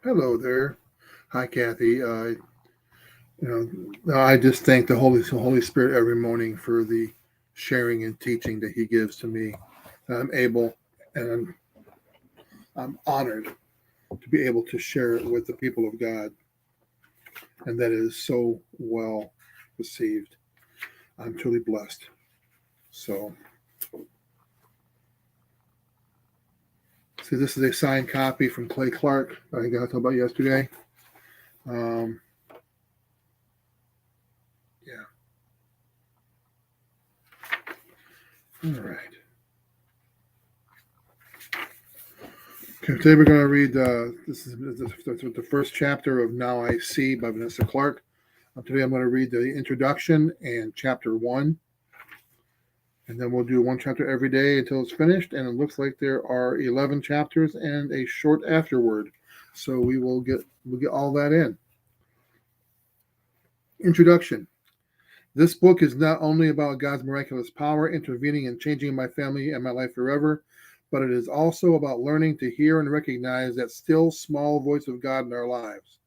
Hello there. Hi, Kathy. I just thank the Holy Spirit every morning for the sharing and teaching that He gives to me. I'm able and I'm honored to be able to share it with the people of God, and that is so well received. I'm truly blessed. So, see, this is a signed copy from Clay Clark I got to talk about yesterday. Um, yeah. All right. Okay, today we're going to read this is the first chapter of Now I See by Vanessa Clark. Today I'm going to read the introduction and chapter 1, and then we'll do one chapter every day until it's finished, and it looks like there are 11 chapters and a short afterword, so we'll get all that in. Introduction. This book is not only about God's miraculous power intervening and changing my family and my life forever, but it is also about learning to hear and recognize that still small voice of God in our lives.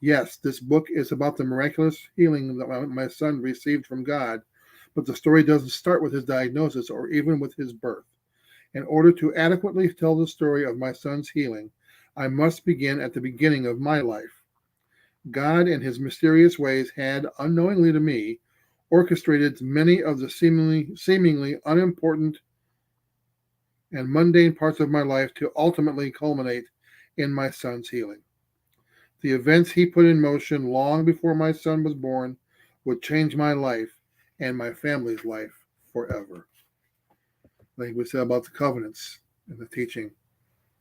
Yes, this book is about the miraculous healing that my son received from God, but the story doesn't start with his diagnosis or even with his birth. In order to adequately tell the story of my son's healing, I must begin at the beginning of my life. God, in his mysterious ways, had, unknowingly to me, orchestrated many of the seemingly unimportant and mundane parts of my life to ultimately culminate in my son's healing. The events he put in motion long before my son was born would change my life and my family's life forever. Like we said about the covenants and the teaching,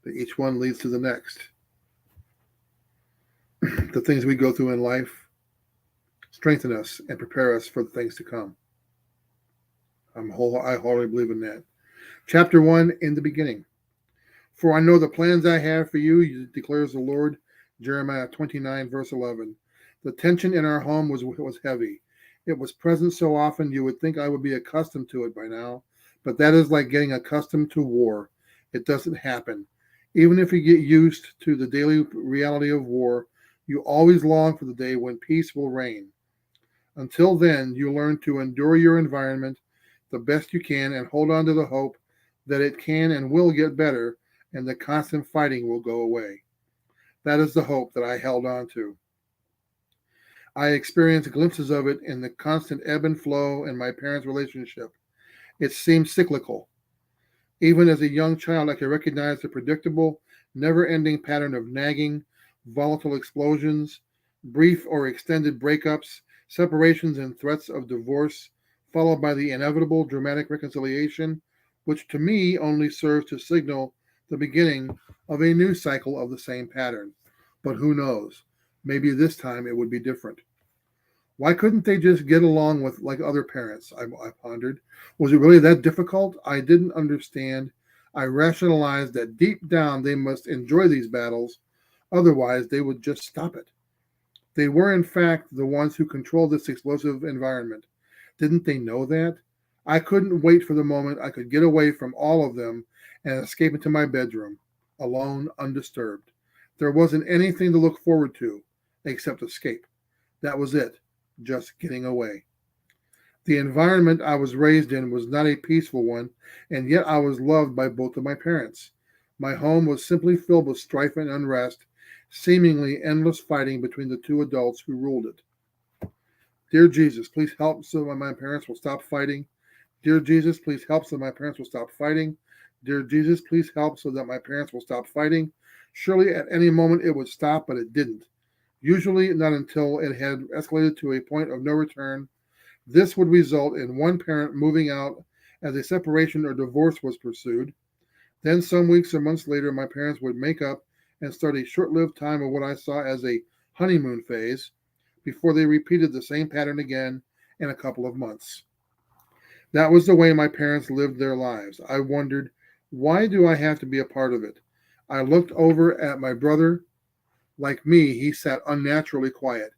that each one leads to the next. The things we go through in life strengthen us and prepare us for the things to come. I wholly believe in that. Chapter 1, in the beginning. For I know the plans I have for you, declares the Lord. Jeremiah 29, verse 11. The tension in our home was heavy. It was present so often you would think I would be accustomed to it by now, but that is like getting accustomed to war. It doesn't happen. Even if you get used to the daily reality of war, you always long for the day when peace will reign. Until then, you learn to endure your environment the best you can and hold on to the hope that it can and will get better and the constant fighting will go away. That is the hope that I held on to. I experienced glimpses of it in the constant ebb and flow in my parents' relationship. It seemed cyclical. Even as a young child, I could recognize the predictable, never-ending pattern of nagging, volatile explosions, brief or extended breakups, separations and threats of divorce, followed by the inevitable dramatic reconciliation, which to me only serves to signal the beginning of a new cycle of the same pattern. But who knows? Maybe this time it would be different. Why couldn't they just get along with like other parents? I pondered. Was it really that difficult? I didn't understand. I rationalized that deep down they must enjoy these battles, otherwise they would just stop it. They were, in fact, the ones who controlled this explosive environment. Didn't they know that? I couldn't wait for the moment I could get away from all of them and escape into my bedroom, alone, undisturbed. There wasn't anything to look forward to except escape. That was it, just getting away. The environment I was raised in was not a peaceful one, and yet I was loved by both of my parents. My home was simply filled with strife and unrest, seemingly endless fighting between the two adults who ruled it. Dear Jesus, please help so that my parents will stop fighting. Dear Jesus, please help so that my parents will stop fighting. Dear Jesus, please help so that my parents will stop fighting. Surely at any moment it would stop, but it didn't. Usually not until it had escalated to a point of no return. This would result in one parent moving out as a separation or divorce was pursued. Then some weeks or months later, my parents would make up and start a short-lived time of what I saw as a honeymoon phase before they repeated the same pattern again in a couple of months. That was the way my parents lived their lives. I wondered, why do I have to be a part of it? I looked over at my brother. Like me, he sat unnaturally quiet.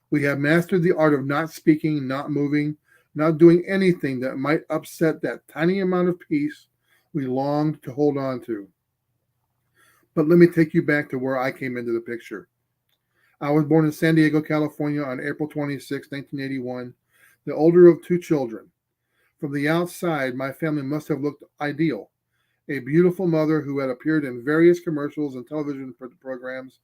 We have mastered the art of not speaking, not moving, not doing anything that might upset that tiny amount of peace we longed to hold on to. But let me take you back to where I came into the picture. I was born in San Diego, California on April 26, 1981, the older of two children. From the outside, my family must have looked ideal. A beautiful mother who had appeared in various commercials and television programs,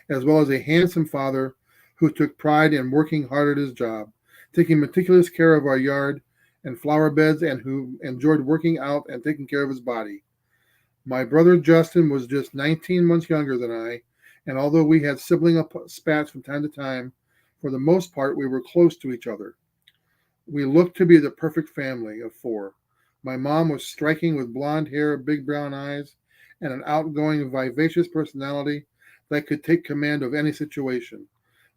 as well as a handsome father who took pride in working hard at his job, taking meticulous care of our yard and flower beds, and who enjoyed working out and taking care of his body. My brother Justin was just 19 months younger than I, and although we had sibling spats from time to time, for the most part we were close to each other. We looked to be the perfect family of four. My mom was striking with blonde hair, big brown eyes, and an outgoing, vivacious personality that could take command of any situation.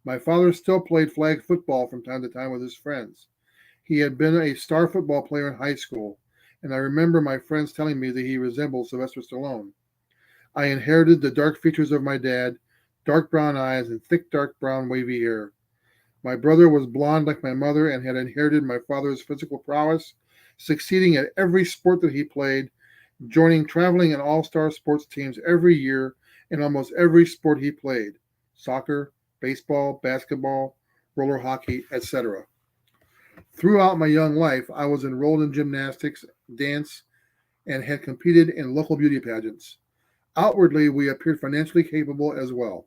My father still played flag football from time to time with his friends. He had been a star football player in high school, and I remember my friends telling me that he resembled Sylvester Stallone. I inherited the dark features of my dad, dark brown eyes, and thick dark brown wavy hair. My brother was blond like my mother and had inherited my father's physical prowess, succeeding at every sport that he played, joining traveling and all-star sports teams every year in almost every sport he played: soccer, baseball, basketball, roller hockey, etc. Throughout my young life, I was enrolled in gymnastics, dance, and had competed in local beauty pageants. Outwardly, we appeared financially capable as well.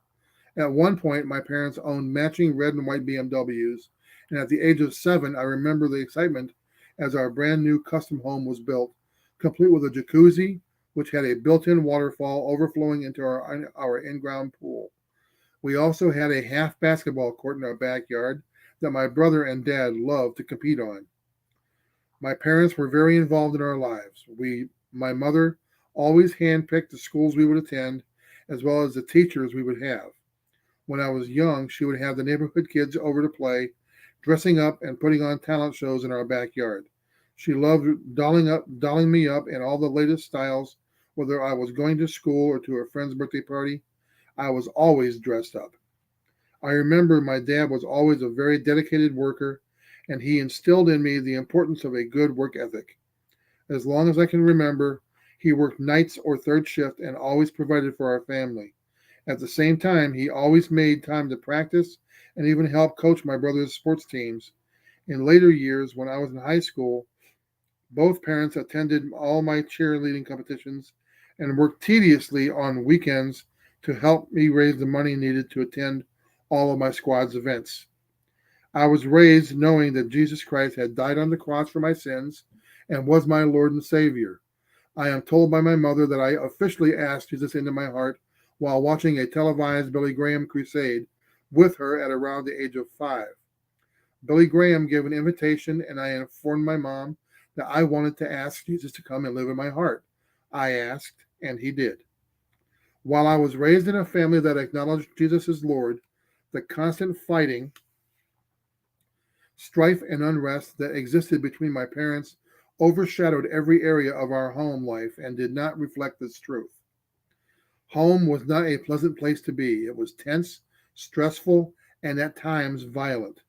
At one point, my parents owned matching red and white BMWs, and at the age of 7, I remember the excitement as our brand new custom home was built, complete with a jacuzzi, which had a built-in waterfall overflowing into our in-ground pool. We also had a half basketball court in our backyard that my brother and dad loved to compete on. My parents were very involved in our lives. My mother always handpicked the schools we would attend, as well as the teachers we would have. When I was young, she would have the neighborhood kids over to play, dressing up and putting on talent shows in our backyard. She loved dolling me up in all the latest styles, whether I was going to school or to a friend's birthday party. I was always dressed up. I remember my dad was always a very dedicated worker, and he instilled in me the importance of a good work ethic. As long as I can remember, he worked nights or third shift and always provided for our family. At the same time, he always made time to practice and even help coach my brother's sports teams. In later years, when I was in high school, both parents attended all my cheerleading competitions and worked tediously on weekends to help me raise the money needed to attend all of my squad's events. I was raised knowing that Jesus Christ had died on the cross for my sins and was my Lord and Savior. I am told by my mother that I officially asked Jesus into my heart while watching a televised Billy Graham crusade with her at around the age of 5. Billy Graham gave an invitation, and I informed my mom that I wanted to ask Jesus to come and live in my heart. I asked, and he did. While I was raised in a family that acknowledged Jesus as Lord, the constant fighting, strife, and unrest that existed between my parents overshadowed every area of our home life and did not reflect this truth. Home was not a pleasant place to be. It was tense, stressful, and at times violent.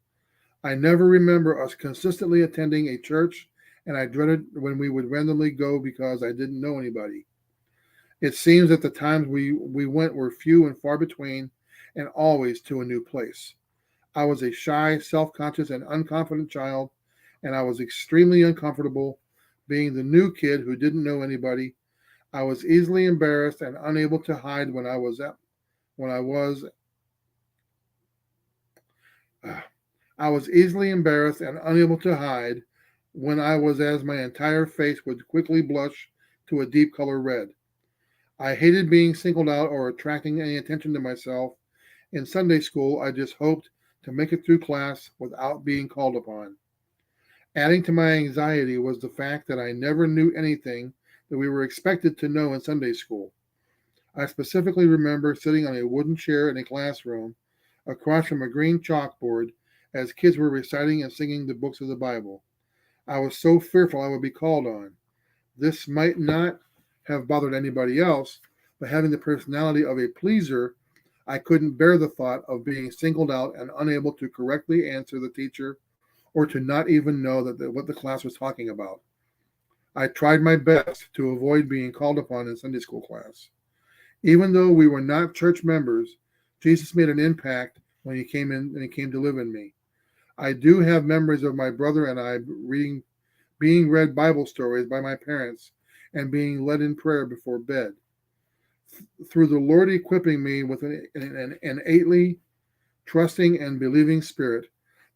I never remember us consistently attending a church, and I dreaded when we would randomly go because I didn't know anybody. It seems that the times we went were few and far between, and always to a new place. I was a shy, self-conscious, and unconfident child, and I was extremely uncomfortable being the new kid who didn't know anybody. I was easily embarrassed and unable to hide when I was as my entire face would quickly blush to a deep color red. I hated being singled out or attracting any attention to myself. In Sunday school, I just hoped to make it through class without being called upon. Adding to my anxiety was the fact that I never knew anything that we were expected to know in Sunday school. I specifically remember sitting on a wooden chair in a classroom across from a green chalkboard as kids were reciting and singing the books of the Bible. I was so fearful I would be called on. This might not have bothered anybody else, but having the personality of a pleaser, I couldn't bear the thought of being singled out and unable to correctly answer the teacher or to not even know what the class was talking about. I tried my best to avoid being called upon in Sunday school class. Even though we were not church members, Jesus made an impact when he came to live in me. I do have memories of my brother and I being read Bible stories by my parents and being led in prayer before bed. Through the Lord equipping me with an innately trusting and believing spirit,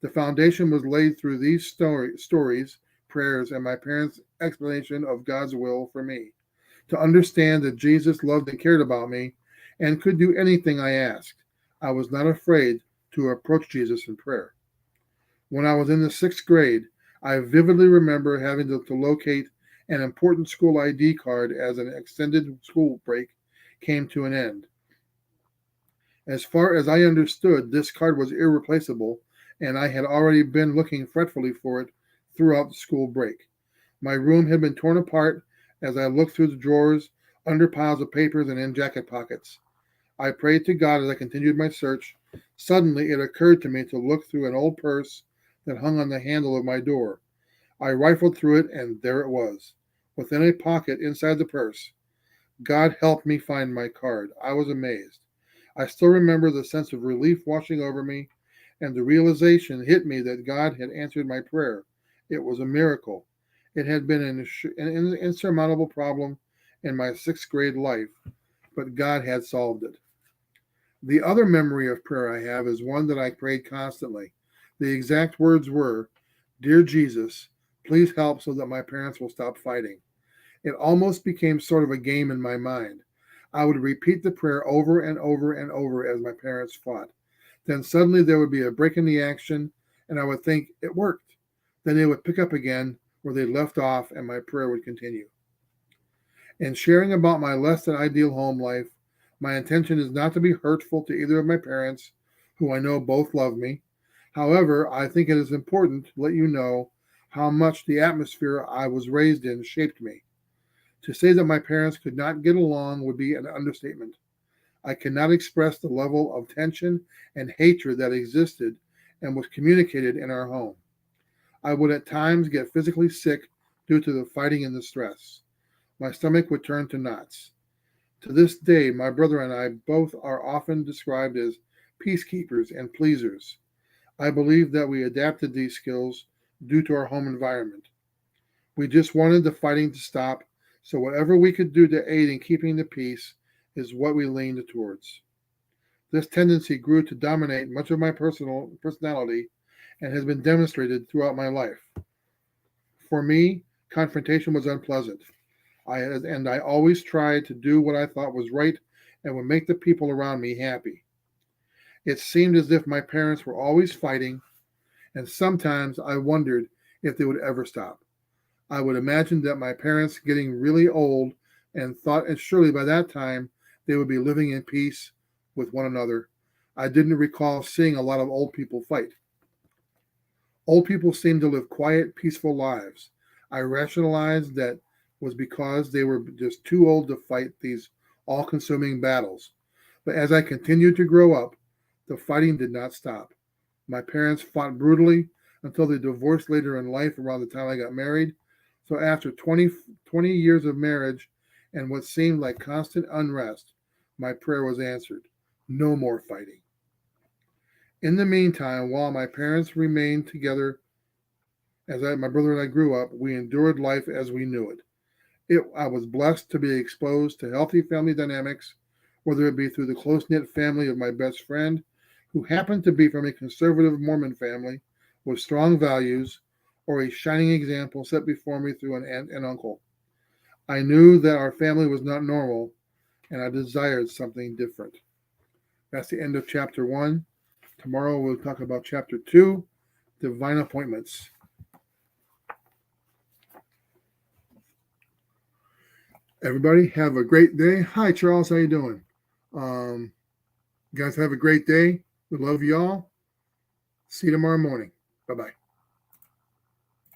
the foundation was laid through these stories, prayers, and my parents' explanation of God's will for me. To understand that Jesus loved and cared about me and could do anything I asked, I was not afraid to approach Jesus in prayer. When I was in the 6th grade, I vividly remember having to locate an important school ID card as an extended school break came to an end. As far as I understood, this card was irreplaceable, and I had already been looking fretfully for it throughout the school break. My room had been torn apart as I looked through the drawers, under piles of papers, and in jacket pockets. I prayed to God as I continued my search. Suddenly, it occurred to me to look through an old purse that hung on the handle of my door. I rifled through it, and there it was, within a pocket inside the purse. God helped me find my card. I was amazed. I still remember the sense of relief washing over me, and the realization hit me that God had answered my prayer. It was a miracle. It had been an insurmountable problem in my 6th grade life, but God had solved it. The other memory of prayer I have is one that I prayed constantly. The exact words were, "Dear Jesus, please help so that my parents will stop fighting." It almost became sort of a game in my mind. I would repeat the prayer over and over and over as my parents fought. Then suddenly there would be a break in the action, and I would think, it worked. Then they would pick up again where they left off, and my prayer would continue. In sharing about my less than ideal home life, my intention is not to be hurtful to either of my parents, who I know both love me. However, I think it is important to let you know how much the atmosphere I was raised in shaped me. To say that my parents could not get along would be an understatement. I cannot express the level of tension and hatred that existed and was communicated in our home. I would at times get physically sick due to the fighting and the stress. My stomach would turn to knots. To this day, my brother and I both are often described as peacekeepers and pleasers. I believe that we adapted these skills due to our home environment. We just wanted the fighting to stop, so whatever we could do to aid in keeping the peace is what we leaned towards. This tendency grew to dominate much of my personality and has been demonstrated throughout my life. For me, confrontation was unpleasant. I always tried to do what I thought was right and would make the people around me happy. It seemed as if my parents were always fighting, and sometimes I wondered if they would ever stop. I would imagine that my parents getting really old and thought, and surely by that time they would be living in peace with one another. I didn't recall seeing a lot of old people fight. Old people seemed to live quiet, peaceful lives. I rationalized that was because they were just too old to fight these all-consuming battles. But as I continued to grow up, the fighting did not stop. My parents fought brutally until they divorced later in life around the time I got married. So after 20 years of marriage and what seemed like constant unrest, my prayer was answered. No more fighting. In the meantime, while my parents remained together, my brother and I grew up, we endured life as we knew it. I was blessed to be exposed to healthy family dynamics, whether it be through the close-knit family of my best friend, who happened to be from a conservative Mormon family with strong values, or a shining example set before me through an aunt and uncle. I knew that our family was not normal, and I desired something different. That's the end of chapter 1. Tomorrow we'll talk about chapter 2, divine appointments. Everybody have a great day. Hi, Charles. How you doing? You guys have a great day. We love y'all. See you tomorrow morning. Bye-bye.